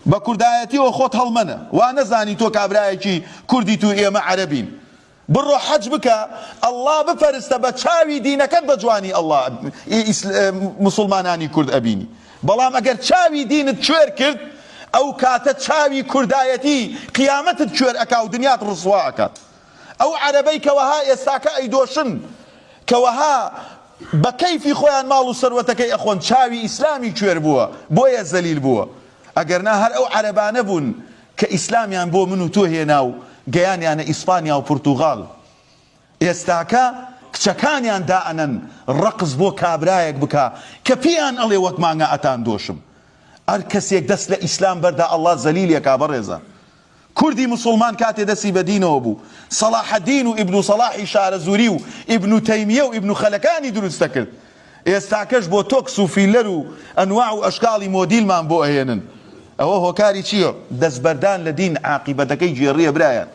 بە کوردایەتیەوە خۆت هەڵمەنە وا نەزانی تۆ کابرایەکی کوردی تو ئێمە عەرەبین بڕۆ حەج بکە ئەڵڵا بپەرستە بە چاوی دینەکەت بە جوانی ئەڵڵا موسڵمانانی کورد ئەبینی بەڵام ئەگەر چاوی دینت کوێر کرد ئەو کاتە چاوی کوردایەتی قیامەتت کوێر ئەکا و دنیات ڕسوا ئەکات ئەو عەرەبەی کەوەها ئێستاکە ئەیدۆشن کەوەها بە کەیفی خۆیان ماڵ و سەروەتەکەی ئەخۆن چاوی ئیسلامی کوێر بووە بۆیە زەلیل بووە ئەگەرنا هەر ئەو عەرەبانە بوون کە ئیسلامیان بۆ من و تۆ هێنا و گەیانیانە ئیسپانیا و پورتوغاڵ ئێستاکە کچەکانیان دائەنەن ڕەقز بۆ کابرایەک بکە کە پێیان ئەڵێ وەک مانگە ئەتان دۆشم هەر کەسێک دەست لە ئیسلام بەردا ئەڵڵا زەلیلێکا بەڕێزە کوردی مسلمان کاتێ دەستی بە دینەوە بوو سەلاح الدین و ئیبن سەلاحی شارەزووری و ئیبن تەیمیە و ئیبن خەلەکانی دروستە کرد ئێستاکەش بۆ تۆکس و فیلەر و ئەنواع و ئەشکاڵی مۆدیلمان بۆ ئەهێنن ئەوە هۆکاری چییە؟ دەستبەردان لە دین عاقیبەتەکەی گێڕیە برایان